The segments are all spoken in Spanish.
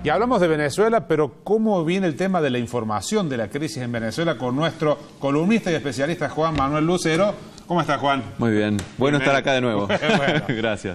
Y hablamos de Venezuela, pero ¿cómo viene el tema de la información de la crisis en Venezuela con nuestro columnista y especialista Juan Manuel Lucero? ¿Cómo está, Juan? Muy bien. Bueno estar acá de nuevo. Bueno, gracias.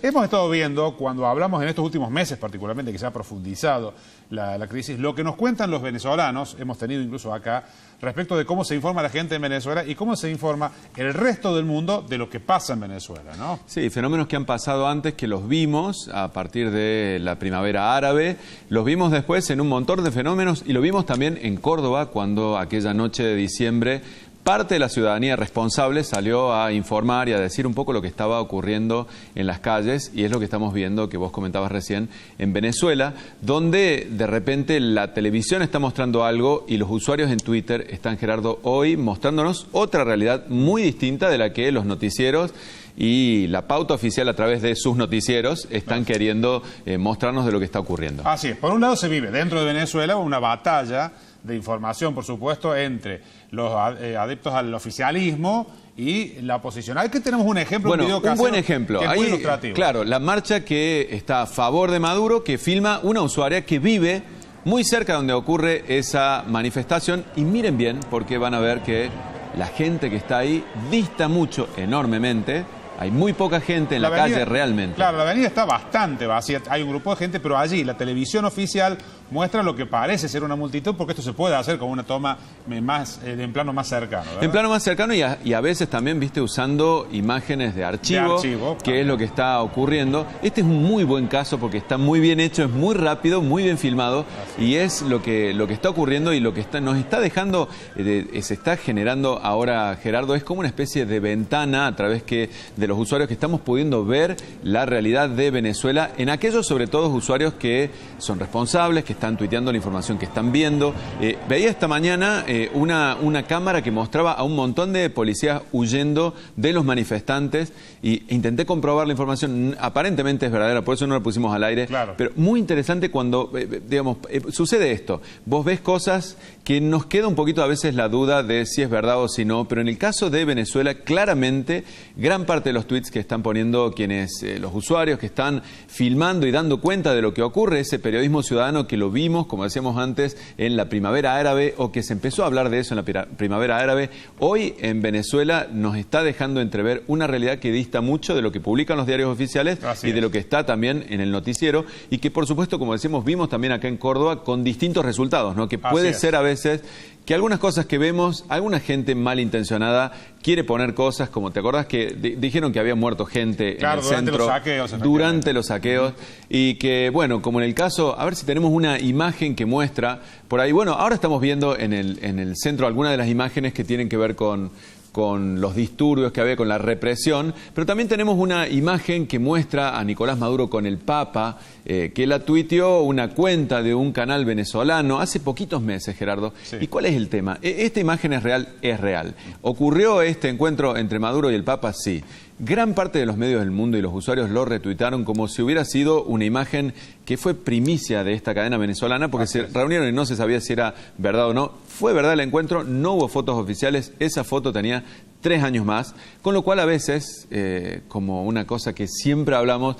Hemos estado viendo, cuando hablamos en estos últimos meses particularmente, que se ha profundizado la crisis, lo que nos cuentan los venezolanos, hemos tenido incluso acá, respecto de cómo se informa la gente en Venezuela y cómo se informa el resto del mundo de lo que pasa en Venezuela, ¿no? Sí, fenómenos que han pasado antes, que los vimos a partir de la primavera árabe, los vimos después en un montón de fenómenos y lo vimos también en Córdoba, cuando aquella noche de diciembre parte de la ciudadanía responsable salió a informar y a decir un poco lo que estaba ocurriendo en las calles, y es lo que estamos viendo, que vos comentabas recién, en Venezuela, donde de repente la televisión está mostrando algo y los usuarios en Twitter están, Gerardo, hoy mostrándonos otra realidad muy distinta de la que los noticieros y la pauta oficial a través de sus noticieros están queriendo mostrarnos de lo que está ocurriendo. Así es. Por un lado se vive dentro de Venezuela una batalla de información, por supuesto, entre los adeptos al oficialismo y la oposición. Aquí tenemos un ejemplo, bueno, un buen ejemplo. Que es ahí, muy ilustrativo. Claro, la marcha que está a favor de Maduro, que filma una usuaria que vive muy cerca donde ocurre esa manifestación, y miren bien, porque van a ver que la gente que está ahí dista mucho, enormemente. Hay muy poca gente en la calle realmente. Claro, la avenida está bastante vacía. Hay un grupo de gente, pero allí la televisión oficial muestra lo que parece ser una multitud, porque esto se puede hacer con una toma más en plano más cercano, ¿verdad? En plano más cercano y a veces también, viste, usando imágenes de archivo, que es lo que está ocurriendo. Este es un muy buen caso porque está muy bien hecho, es muy rápido, muy bien filmado. Así. Y es lo que está ocurriendo y lo que nos está dejando, se está generando ahora, Gerardo, es como una especie de ventana a través de los usuarios que estamos pudiendo ver la realidad de Venezuela en aquellos, sobre todo, usuarios que son responsables, que están tuiteando la información que están viendo. Veía esta mañana una cámara que mostraba a un montón de policías huyendo de los manifestantes e intenté comprobar la información. Aparentemente es verdadera, por eso no la pusimos al aire. Claro. Pero muy interesante cuando, digamos, sucede esto. Vos ves cosas que nos queda un poquito a veces la duda de si es verdad o si no, pero en el caso de Venezuela, claramente, gran parte de los tweets que están poniendo los usuarios que están filmando y dando cuenta de lo que ocurre, ese periodismo ciudadano que lo vimos, como decíamos antes, en la primavera árabe, o que se empezó a hablar de eso en la primavera árabe, hoy en Venezuela nos está dejando entrever una realidad que dista mucho de lo que publican los diarios oficiales y de lo que está también en el noticiero, y que por supuesto, como decimos, vimos también acá en Córdoba con distintos resultados, ¿no? Que puede ser a veces que algunas cosas que vemos, alguna gente malintencionada quiere poner cosas, como te acordás que dijeron que había muerto gente en el centro durante los saqueos, y que, bueno, como en el caso, a ver si tenemos una imagen que muestra por ahí. Bueno, ahora estamos viendo en el centro algunas de las imágenes que tienen que ver con los disturbios que había, con la represión, pero también tenemos una imagen que muestra a Nicolás Maduro con el Papa, que la tuiteó una cuenta de un canal venezolano hace poquitos meses, Gerardo. Sí. ¿Y cuál es el tema? ¿Esta imagen es real? Es real. ¿Ocurrió este encuentro entre Maduro y el Papa? Sí. Gran parte de los medios del mundo y los usuarios lo retuitaron como si hubiera sido una imagen que fue primicia de esta cadena venezolana, porque se reunieron y no se sabía si era verdad o no. Fue verdad el encuentro, no hubo fotos oficiales, esa foto tenía 3 años más, con lo cual a veces, como una cosa que siempre hablamos,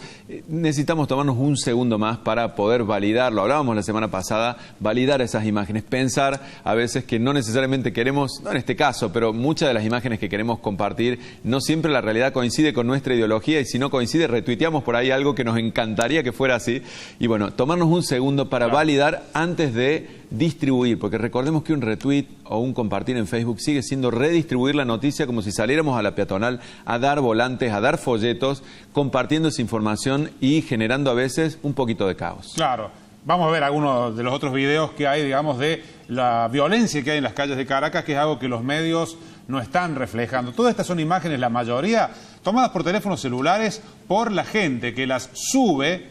necesitamos tomarnos un segundo más para poder validarlo. Hablábamos la semana pasada, validar esas imágenes, pensar a veces que no necesariamente queremos, no en este caso, pero muchas de las imágenes que queremos compartir, no siempre la realidad coincide con nuestra ideología, y si no coincide, retuiteamos por ahí algo que nos encantaría que fuera así. Y bueno, tomarnos un segundo para validar antes de distribuir, porque recordemos que un retweet o un compartir en Facebook sigue siendo redistribuir la noticia, como si saliéramos a la peatonal a dar volantes, a dar folletos, compartiendo esa información y generando a veces un poquito de caos. Claro. Vamos a ver algunos de los otros videos que hay, digamos, de la violencia que hay en las calles de Caracas, que es algo que los medios no están reflejando. Todas estas son imágenes, la mayoría, tomadas por teléfonos celulares por la gente que las sube.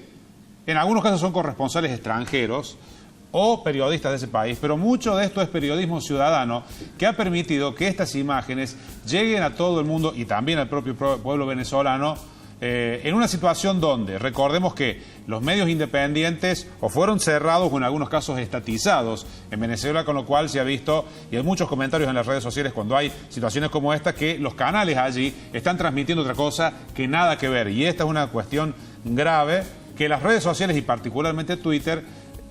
En algunos casos son corresponsales extranjeros o periodistas de ese país, pero mucho de esto es periodismo ciudadano que ha permitido que estas imágenes lleguen a todo el mundo y también al propio pueblo venezolano, en una situación donde, recordemos que los medios independientes o fueron cerrados o en algunos casos estatizados en Venezuela, con lo cual se ha visto, y hay muchos comentarios en las redes sociales cuando hay situaciones como esta, que los canales allí están transmitiendo otra cosa que nada que ver, y esta es una cuestión grave que las redes sociales y particularmente Twitter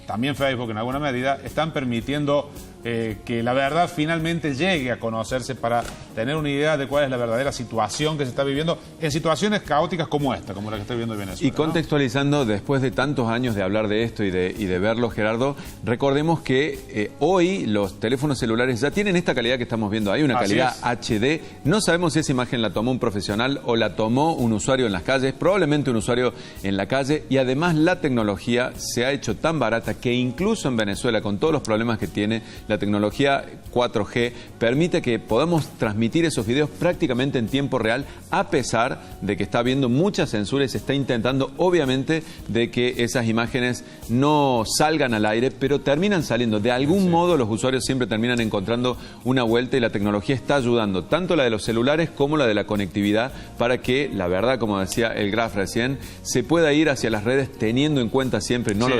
también Facebook en alguna medida, están permitiendo que la verdad finalmente llegue a conocerse para tener una idea de cuál es la verdadera situación que se está viviendo en situaciones caóticas como esta, como la que estoy viendo en Venezuela. Y contextualizando, después de tantos años de hablar de esto y de verlo, Gerardo, recordemos que hoy los teléfonos celulares ya tienen esta calidad que estamos viendo. Hay una calidad HD. No sabemos si esa imagen la tomó un profesional o la tomó un usuario en las calles, probablemente un usuario en la calle, y además la tecnología se ha hecho tan barata que incluso en Venezuela, con todos los problemas que tiene, la tecnología 4G permite que podamos transmitir esos videos prácticamente en tiempo real, a pesar de que está habiendo mucha censura y se está intentando, obviamente, de que esas imágenes no salgan al aire, pero terminan saliendo. De algún modo los usuarios siempre terminan encontrando una vuelta, y la tecnología está ayudando, tanto la de los celulares como la de la conectividad, para que la verdad, como decía el Graf recién, se pueda ir hacia las redes teniendo en cuenta siempre, no lo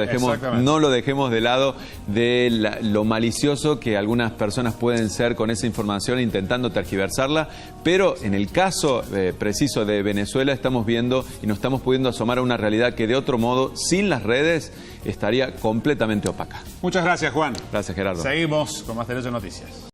dejemos de lado de lo malicioso que algunas personas pueden ser con esa información intentando tergiversarla, pero en el caso preciso de Venezuela estamos viendo y nos estamos pudiendo asomar a una realidad que de otro modo, sin las redes, estaría completamente opaca. Muchas gracias, Juan. Gracias, Gerardo. Seguimos con más Derecho Noticias.